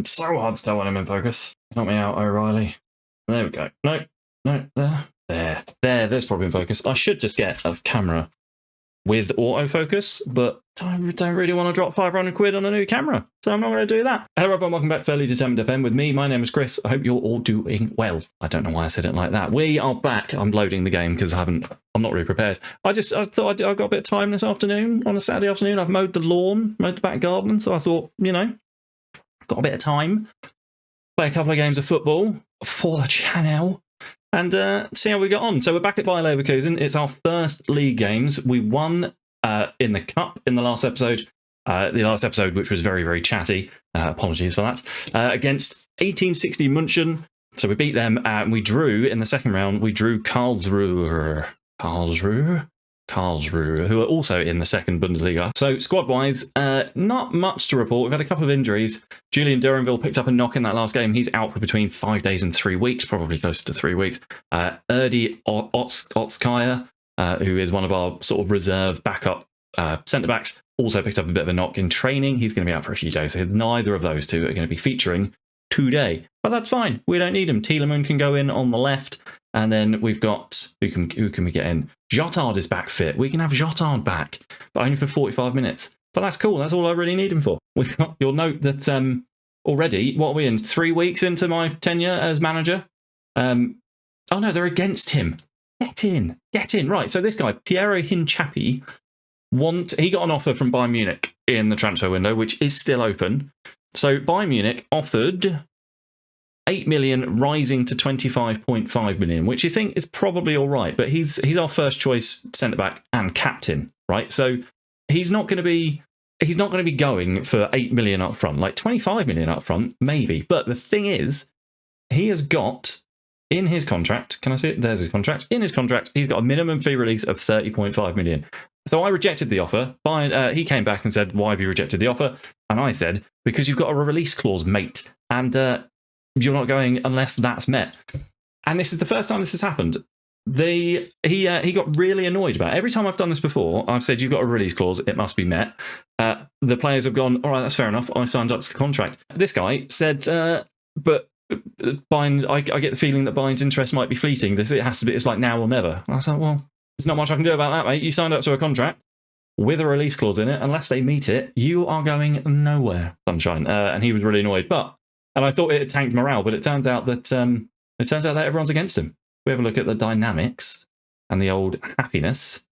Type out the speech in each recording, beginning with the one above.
It's so hard to tell when I'm in focus. Help me out, O'Reilly. There we go. No, there's probably in focus. I should just get a camera with autofocus, but I don't really want to drop 500 quid on a new camera, so I'm not going to do that. Hello everyone, welcome back to FairlyDeterminedFM with me. My name is Chris. I hope you're all doing well. I don't know why I said it like that. We are back. I'm loading the game because I'm not really prepared. I thought I got a bit of time this afternoon, on a Saturday afternoon. I've mowed the lawn, mowed the back garden, so I thought, you know, got a bit of time. Play a couple of games of football for the channel and see how we got on. So we're back at Bayer Leverkusen. It's our first league games. We won in the cup in the last episode. Which was very, very chatty. Apologies for that. Against 1860 München. So we beat them and we drew in the second round. We drew Karlsruhe, who are also in the second Bundesliga. So squad-wise, not much to report. We've had a couple of injuries. Julian Duranville picked up a knock in that last game. He's out for between 5 days and 3 weeks, probably closer to 3 weeks. Erdi Otskaya, who is one of our sort of reserve backup centre-backs, also picked up a bit of a knock in training. He's going to be out for a few days. So neither of those two are going to be featuring today. But that's fine. We don't need him. Tielemans can go in on the left. And then we've got, who can we get in? Jotard is back fit. We can have Jotard back, but only for 45 minutes. But that's cool. That's all I really need him for. We've got, you'll note that already, what are we in? 3 weeks into my tenure as manager? Oh no, they're against him. Get in. Right, so this guy, Piero Hinchapi, he got an offer from Bayern Munich in the transfer window, which is still open. So Bayern Munich offered 8 million, rising to 25.5 million, which you think is probably all right. But he's our first choice centre back and captain, right? So he's not going to be going for 8 million up front, like 25 million up front, maybe. But the thing is, he has got in his contract. Can I see it? There's his contract. In his contract, he's got a minimum fee release of 30.5 million. So I rejected the offer. He came back and said, "Why have you rejected the offer?" And I said, "Because you've got a release clause, mate." And you're not going unless that's met. And this is the first time this has happened. He got really annoyed about it. Every time I've done this before, I've said, "You've got a release clause, it must be met." The players have gone, "All right, that's fair enough. I signed up to the contract." This guy said, "But Bayern's, I get the feeling that Bayern's interest might be fleeting. It's like now or never." And I said, "Well, there's not much I can do about that, mate. You signed up to a contract with a release clause in it. Unless they meet it, you are going nowhere, sunshine." And he was really annoyed. And I thought it had tanked morale, but it turns out that everyone's against him. We have a look at the dynamics and the old happiness.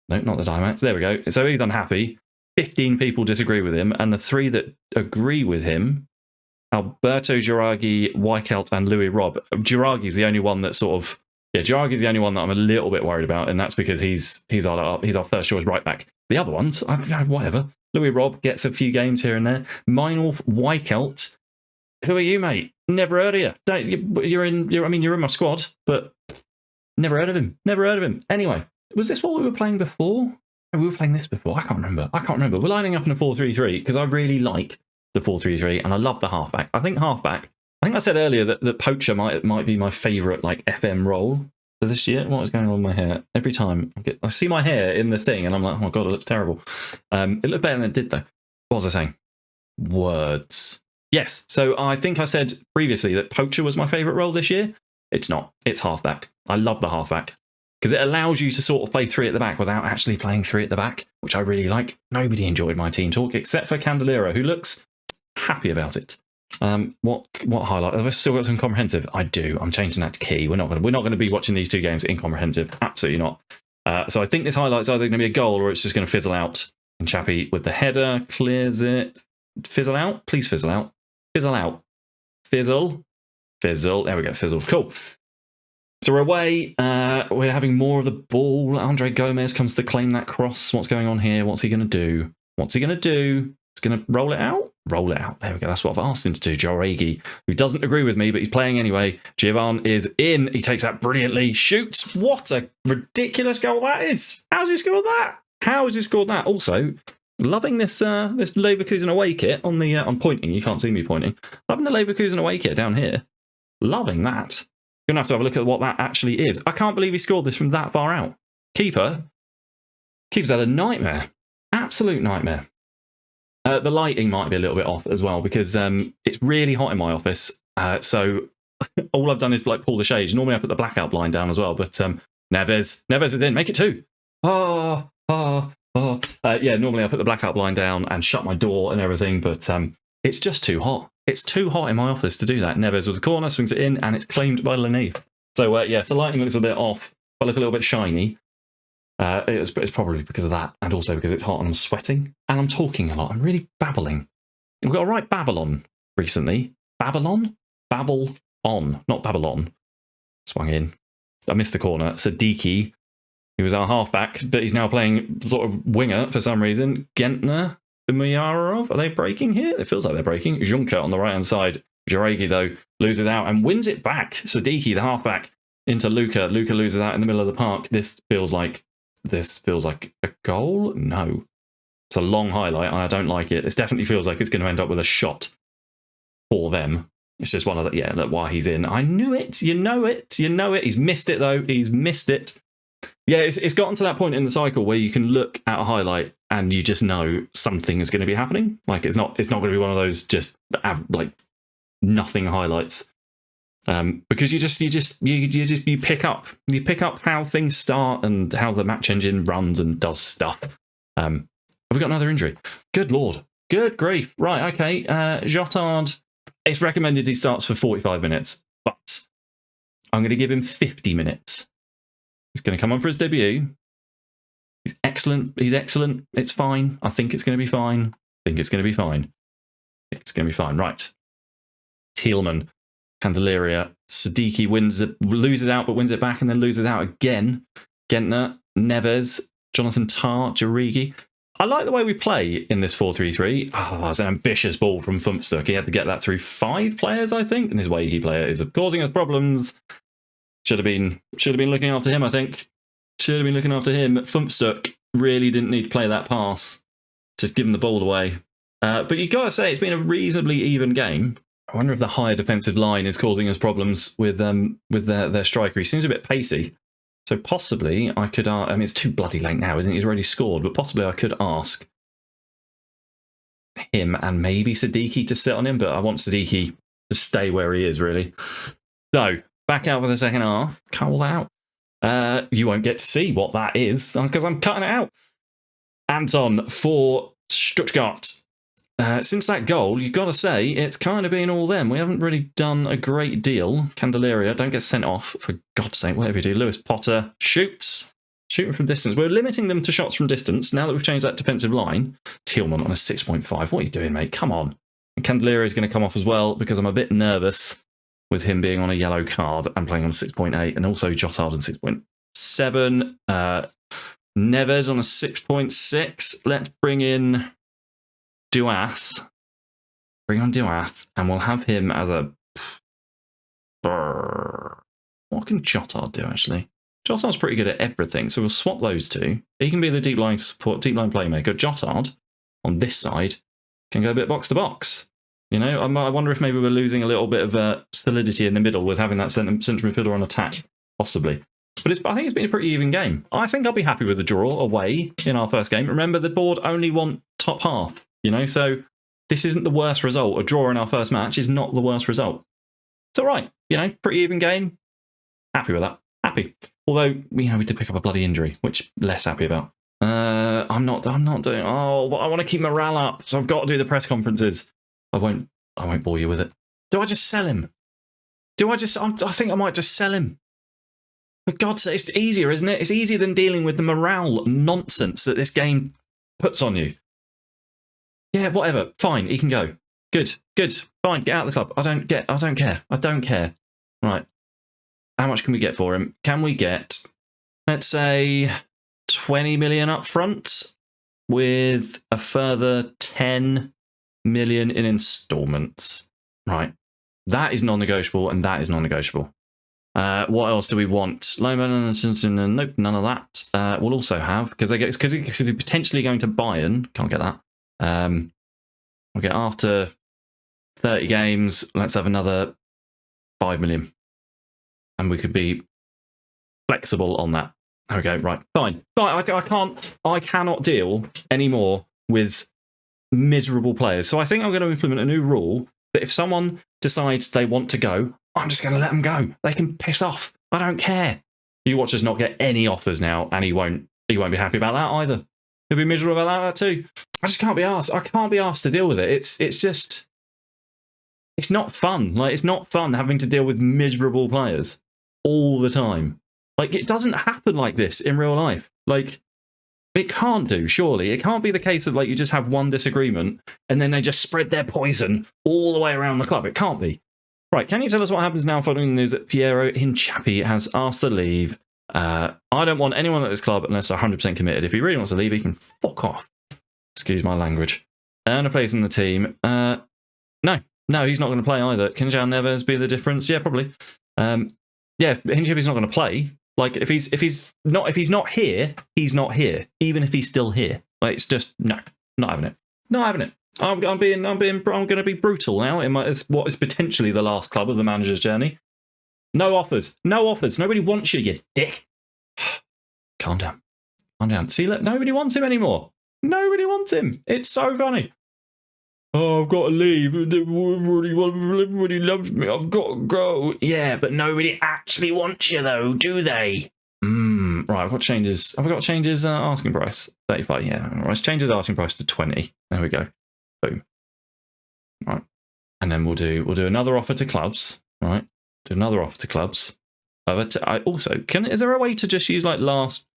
No, not the dynamics. There we go. So he's unhappy. 15 people disagree with him, and the 3 that agree with him: Alberto Girardi, Weichelt, and Louis Robb. Girardi's the only one that Girardi's the only one that I'm a little bit worried about, and that's because he's our first choice right back. The other ones, whatever. Louis Robb gets a few games here and there. Meinolf Weichelt. Who are you, mate? Never heard of you. You're in my squad, but never heard of him. Anyway, was this what we were playing before? We were playing this before. I can't remember. We're lining up in a 4-3-3 because I really like the 4-3-3 and I love the halfback. I think I said earlier that poacher might be my favourite like FM role for this year. What is going on with my hair? Every time I see my hair in the thing and I'm like, oh my god, it looks terrible. It looked better than it did though. What was I saying? Words. Yes, so I think I said previously that poacher was my favourite role this year. It's not. It's halfback. I love the halfback because it allows you to sort of play 3 at the back without actually playing 3 at the back, which I really like. Nobody enjoyed my team talk except for Candelero, who looks happy about it. What highlight? Have I still got some comprehensive? I do. I'm changing that to key. We're not going to be watching these 2 games in comprehensive. Absolutely not. So I think this highlight's either going to be a goal or it's just going to fizzle out. And Chappie with the header clears it. Fizzle out. Please fizzle out. Fizzle out. Fizzle. There we go. Fizzle. Cool. So we're away. We're having more of the ball. Andre Gomez comes to claim that cross. What's going on here? What's he going to do? He's going to roll it out. There we go. That's what I've asked him to do. Joregi, who doesn't agree with me, but he's playing anyway. Giovan is in. He takes that brilliantly. Shoots. What a ridiculous goal that is. How's he scored that? Also, loving this Leverkusen away kit on the I'm pointing. You can't see me pointing. Loving the Leverkusen away kit down here. Loving that. You're gonna have to have a look at what that actually is. I can't believe he scored this from that far out. Keeper's had a nightmare. Absolute nightmare. The lighting might be a little bit off as well because it's really hot in my office. So all I've done is like pull the shades. Normally I put the blackout blind down as well, but Neves is in. Make it 2. Yeah, normally I put the blackout blind down and shut my door and everything, but it's just too hot. It's too hot in my office to do that. Neves with the corner, swings it in, and it's claimed by Laneith. So yeah, if the lighting looks a bit off, if I look a little bit shiny, it's probably because of that, and also because it's hot and I'm sweating, and I'm talking a lot. I'm really babbling. We've got a right Babylon recently. Babylon? Babble on, not Babylon. Swung in. I missed the corner. Sadiki, he was our halfback, but he's now playing sort of winger for some reason. Gentner, Umayarov, are they breaking here? It feels like they're breaking. Juncker on the right-hand side. Jaregi, though, loses out and wins it back. Sadiki, the halfback, into Luca. Luca loses out in the middle of the park. This feels like a goal? No. It's a long highlight, and I don't like it. This definitely feels like it's going to end up with a shot for them. It's just one of the, yeah, look, why he's in. I knew it. You know it. You know it. He's missed it, though. He's missed it. Yeah, it's gotten to that point in the cycle where you can look at a highlight and you just know something is going to be happening. Like, it's not going to be one of those just, like, nothing highlights. Because you pick up how things start and how the match engine runs and does stuff. Have we got another injury? Good lord. Good grief. Right, okay. Jotard, it's recommended he starts for 45 minutes, but I'm going to give him 50 minutes. He's going to come on for his debut. He's excellent. He's excellent. It's fine. I think it's going to be fine. It's going to be fine. Right. Thielman, Candelaria, Sadiki loses out, but wins it back and then loses out again. Gentner, Neves, Jonathan Tarr, Jarigi. I like the way we play in this 4-3-3. Oh, it's an ambitious ball from Fumpstuk. He had to get that through 5 players, I think, and his way he player is causing us problems. Should have been looking after him, I think. Should have been looking after him. Fumpstuk really didn't need to play that pass. Just give him the ball away. But you've got to say, it's been a reasonably even game. I wonder if the higher defensive line is causing us problems with their striker. He seems a bit pacey. So possibly I could, I mean, it's too bloody late now, isn't it? He's already scored, but possibly I could ask him and maybe Sadiki to sit on him, but I want Sadiki to stay where he is, really. So, back out for the second half. Call out. You won't get to see what that is because I'm cutting it out. Anton for Stuttgart. Since that goal, you've got to say, it's kind of been all them. We haven't really done a great deal. Candelaria, don't get sent off, for God's sake, whatever you do. Lewis Potter shoots. Shooting from distance. We're limiting them to shots from distance now that we've changed that defensive line. Thielman on a 6.5. What are you doing, mate? Come on. And Candelaria is going to come off as well because I'm a bit nervous with him being on a yellow card and playing on 6.8, and also Jotard on 6.7. Neves on a 6.6. Let's bring in Duath. Bring on Duath, and we'll have him as a... What can Jotard do, actually? Jotard's pretty good at everything, so we'll swap those two. He can be the deep line support, deep line playmaker. Jotard, on this side, can go a bit box to box. You know, I wonder if maybe we're losing a little bit of solidity in the middle with having that central midfielder on attack, possibly. But I think it's been a pretty even game. I think I'll be happy with the draw away in our first game. Remember, the board only want top half, you know, so this isn't the worst result. A draw in our first match is not the worst result. It's all right, you know, pretty even game. Happy with that. Happy. Although, you know, we did pick up a bloody injury, which less happy about. I'm not doing... Oh, but I want to keep morale up, so I've got to do the press conferences. I won't bore you with it. Do I just sell him? I think I might just sell him. For God's sake, it's easier, isn't it? It's easier than dealing with the morale nonsense that this game puts on you. Yeah, whatever. Fine, he can go. Good. Fine, get out of the club. I don't care. Right. How much can we get for him? Can we get, let's say, 20 million up front with a further 10 million in installments? Right. That is non-negotiable, and that is non-negotiable. What else do we want? Nope, none of that. We'll also have, because he's potentially going to Bayern. Can't get that. We'll get after 30 games. Let's have another 5 million. And we could be flexible on that. Okay, right, fine. But I cannot deal anymore with miserable players. So I think I'm going to implement a new rule that if someone decides they want to go, I'm just going to let them go. They can piss off. I don't care. You watch us not get any offers now, and he won't be happy about that either. He'll be miserable about that too. I just can't be asked. I can't be asked to deal with it. It's just, it's not fun. Like, it's not fun having to deal with miserable players all the time. Like, it doesn't happen like this in real life. Like, it can't do, surely. It can't be the case of, like, you just have one disagreement and then they just spread their poison all the way around the club. It can't be. Right, can you tell us what happens now following the news that Piero Hinchapi has asked to leave? I don't want anyone at this club unless they're 100% committed. If he really wants to leave, he can fuck off. Excuse my language. Earn a place in the team. No, he's not going to play either. Can Jan Neves be the difference? Yeah, probably. Yeah, Hinchapi's not going to play. Like, if he's not here, he's not here. Even if he's still here, like, it's just no, not having it. Not having it. I'm going to be brutal now in what is potentially the last club of the manager's journey. No offers. No offers. Nobody wants you, you dick. Calm down. Calm down. See, look, nobody wants him anymore. Nobody wants him. It's so funny. Oh, I've got to leave. Everybody loves me. I've got to go. Yeah, but nobody actually wants you, though, do they? Right, I've got to change his asking price. 35, yeah. Right, let's change his asking price to 20. There we go. Boom. Right. And then we'll do another offer to clubs. Right. Do another offer to clubs. Also, is there a way to just use, like, last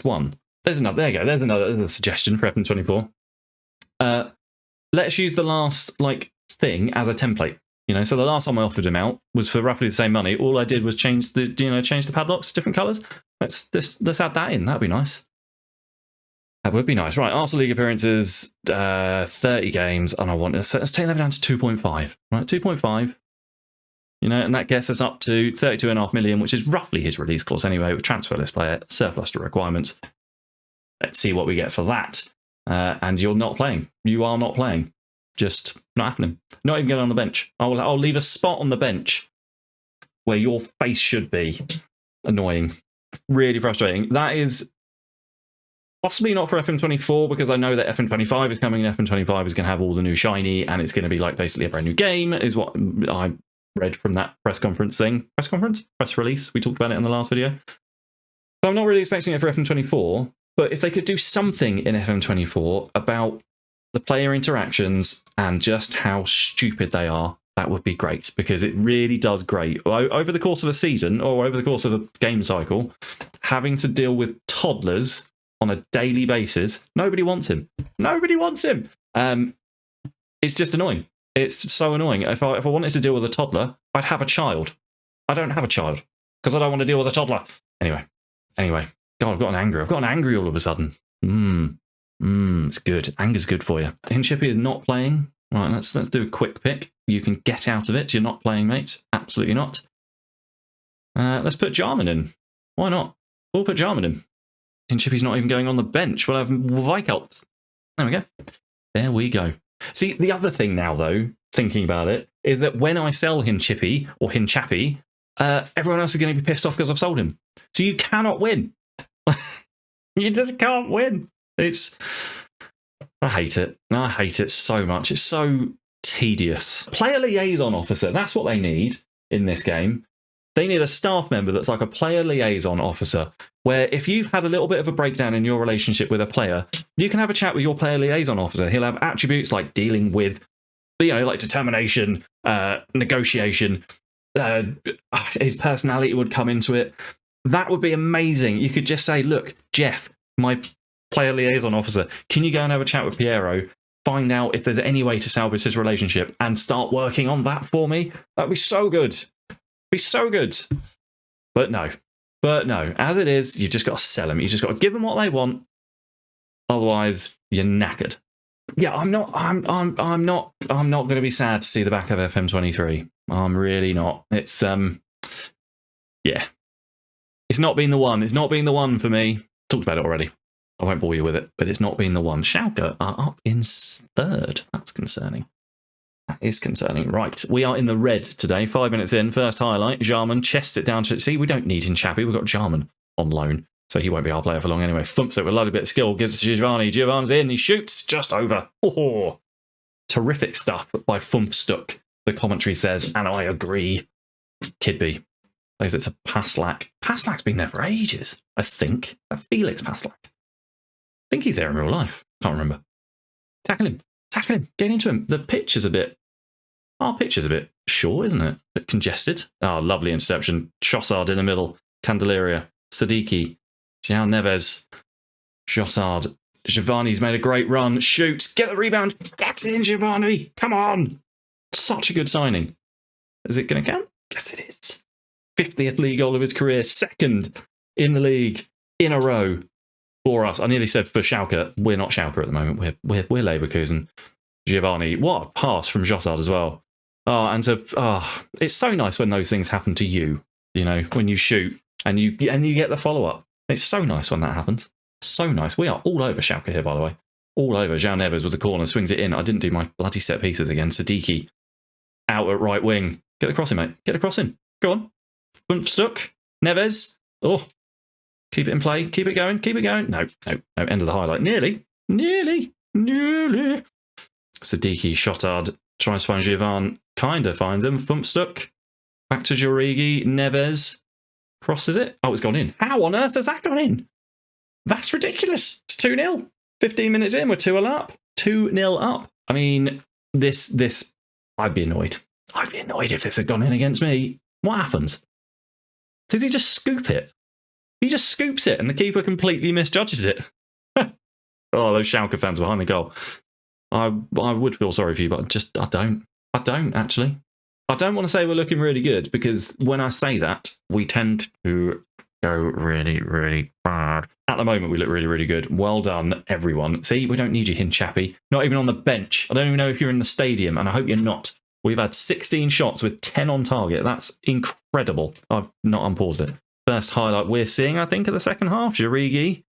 one? There's another. There you go. There's a suggestion for FM24. Let's use the last, like, thing as a template. You know, so the last time I offered him out was for roughly the same money. All I did was change the padlocks to different colours. Let's add that in. That'd be nice. That would be nice. Right, Arsenal League appearances, 30 games, and let's take that down to 2.5. Right, 2.5. You know, and that gets us up to 32.5 million, which is roughly his release clause anyway, with transfer list player, surplus to requirements. Let's see what we get for that. And you're not playing. You are not playing. Just not happening. Not even going on the bench. I'll leave a spot on the bench where your face should be. Annoying. Really frustrating. That is possibly not for FM24, because I know that FM25 is coming, and FM25 is going to have all the new shiny, and it's going to be like basically a brand new game, is what I read from that press release. We talked about it in the last video. So I'm not really expecting it for FM24, but if they could do something in FM24 about the player interactions and just how stupid they are, that would be great, because it really does great. Over the course of a season, or over the course of a game cycle, having to deal with toddlers on a daily basis, nobody wants him. Nobody wants him. It's just annoying. It's so annoying. If I wanted to deal with a toddler, I'd have a child. I don't have a child because I don't want to deal with a toddler. Anyway. God, I've gotten angry all of a sudden. It's good. Anger's good for you. Hinchapi is not playing. Right, let's do a quick pick. You can get out of it. You're not playing, mates. Absolutely not. Let's put Jarman in. Why not? We'll put Jarman in. Hinchapi's not even going on the bench. We'll have Weichelt. There we go. There we go. See, the other thing now, though, thinking about it, is that when I sell Hinchapi, or Hinchapi, everyone else is going to be pissed off because I've sold him. So you cannot win. You just can't win. I hate it. I hate it so much. It's so tedious. Player liaison officer, that's what they need in this game. They need a staff member that's like a player liaison officer, where if you've had a little bit of a breakdown in your relationship with a player, you can have a chat with your player liaison officer. He'll have attributes like dealing with, like determination, negotiation, his personality would come into it. That would be amazing. You could just say, look, Jeff, my player liaison officer, can you go and have a chat with Piero, find out if there's any way to salvage his relationship, and start working on that for me? That'd be so good. Be so good. But no. As it is, you've just got to sell them. You've just got to give them what they want. Otherwise, you're knackered. Yeah, I'm not going to be sad to see the back of FM23. I'm really not. It's yeah. It's not been the one. It's not been the one for me. Talked about it already. I won't bore you with it, but it's not been the one. Schalke are up in third. That's concerning. That is concerning. Right, we are in the red today. 5 minutes in, first highlight. Jarman chests it down to... See, we don't need Hinchapi. We've got Jarman on loan. so he won't be our player for long anyway. Thumps it with a lovely bit of skill, gives it to Giovanni. Giovanni's in, he shoots just over. Oh, terrific stuff by Thumpstuck, the commentary says, and I agree. Kidby plays it to Paslak. Paslak's been there for ages, I think. Felix Paslak. I think he's there in real life. Can't remember. Tackle him. Tackle him. Get into him. The pitch is a bit... Our pitch is a bit short, isn't it? A bit congested. Oh, lovely interception. Chossard in the middle. Candelaria. Sadiki. João Neves. Chossard. Giovanni's made a great run. Shoots. Get the rebound. Get in, Giovanni. Come on. Such a good signing. Is it going to count? Yes, it is. 50th league goal of his career. Second in the league in a row for us. I nearly said for Schalke. We're not Schalke at the moment. We're Leverkusen. Giovanni. What a pass from Chossard as well. Oh, and it's so nice when those things happen to you. You know, when you shoot and you get the follow-up. It's so nice when that happens. So nice. We are all over Schalke here, by the way. All over. João Neves with the corner, swings it in. I didn't do my bloody set pieces again. Sadiki out at right wing. Get the cross in, mate. Get the cross in. Go on. Stuck. Neves. Oh. Keep it in play. Keep it going. Keep it going. No. End of the highlight. Nearly. Sadiki, Chossard tries to find Giovanni. Kind of finds him. Thumpstuck. Back to Jorigi. Neves. Crosses it. Oh, it's gone in. How on earth has that gone in? That's ridiculous. It's 2-0. 15 minutes in, we're 2-0 up. 2-0 up. I mean, this, I'd be annoyed. I'd be annoyed if this had gone in against me. What happens? Does he just scoop it? He just scoops it and the keeper completely misjudges it. Oh, those Schalke fans behind the goal. I would feel sorry for you, but I don't. I don't, actually. I don't want to say we're looking really good, because when I say that, we tend to go really, really bad. At the moment, we look really, really good. Well done, everyone. See, we don't need you, Hinchappy. Not even on the bench. I don't even know if you're in the stadium, and I hope you're not. We've had 16 shots with 10 on target. That's incredible. I've not unpaused it. First highlight we're seeing, I think, of the second half. Jorigi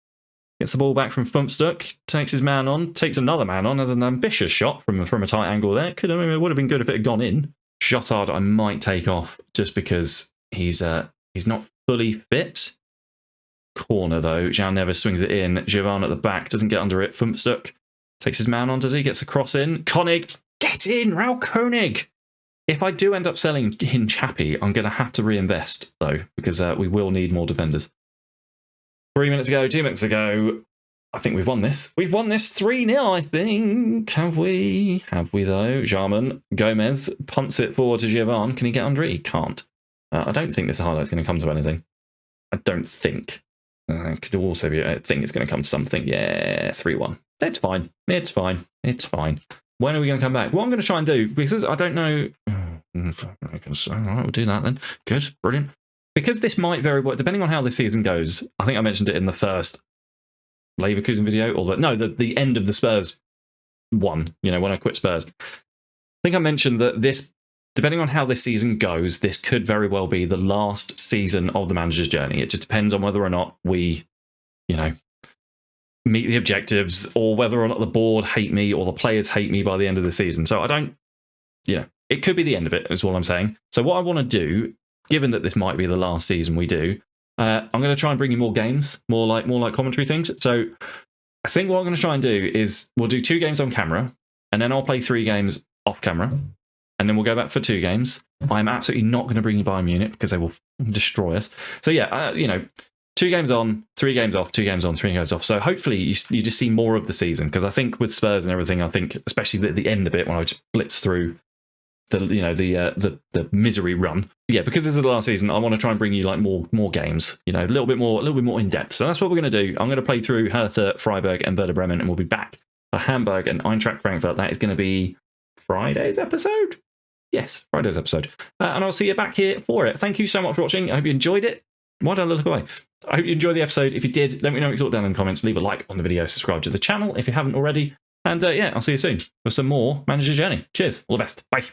gets the ball back from Thumpstuck, takes his man on, takes another man on as an ambitious shot from a tight angle there. It would have been good if it had gone in. Chossard I might take off just because he's not fully fit. Corner though, João Neves swings it in. Giovanni at the back, doesn't get under it. Thumpstuck takes his man on, does he? Gets a cross in. Koenig, get in, Raul Koenig! If I do end up selling Hinchappy, I'm going to have to reinvest though, because we will need more defenders. 3 minutes ago, 2 minutes ago, I think we've won this. We've won this 3-0, I think. Have we? Have we, though? Jarman, Gomez punts it forward to Giovanni. Can he get under it? He can't. I don't think this highlight's going to come to anything. I don't think. Could also be, I think it's going to come to something. Yeah, 3-1. It's fine. It's fine. It's fine. When are we going to come back? What I'm going to try and do, because I don't know... All right, we'll do that then. Good. Brilliant. Because this might very well, depending on how this season goes, I think I mentioned it in the first Leverkusen video, or the end of the Spurs one, you know, when I quit Spurs. I think I mentioned that this, depending on how this season goes, this could very well be the last season of the manager's journey. It just depends on whether or not we, you know, meet the objectives, or whether or not the board hate me or the players hate me by the end of the season. So I don't, you know, it could be the end of it, is what I'm saying. So what I want to do, given that this might be the last season we do, I'm going to try and bring you more games, more like commentary things. So I think what I'm going to try and do is we'll do 2 games on camera, and then I'll play 3 games off camera, and then we'll go back for 2 games. I'm absolutely not going to bring you Bayern Munich because they will destroy us. So yeah, you know, 2 games on, 3 games off, 2 games on, 3 games off. So hopefully you just see more of the season, because I think with Spurs and everything, I think especially at the end of it when I just blitz through the misery run. Yeah, because this is the last season, I want to try and bring you like more games, you know, a little bit more in depth. So that's what we're going to do. I'm going to play through Hertha, Freiburg, and Werder Bremen, and we'll be back for Hamburg and Eintracht Frankfurt. That is going to be Friday's episode. Yes, Friday's episode, and I'll see you back here for it. Thank you so much for watching. I hope you enjoyed it. Why did I look away? I hope you enjoyed the episode. If you did, let me know what you thought down in the comments. Leave a like on the video, subscribe to the channel if you haven't already, and yeah, I'll see you soon for some more Manager's Journey. Cheers, all the best, bye.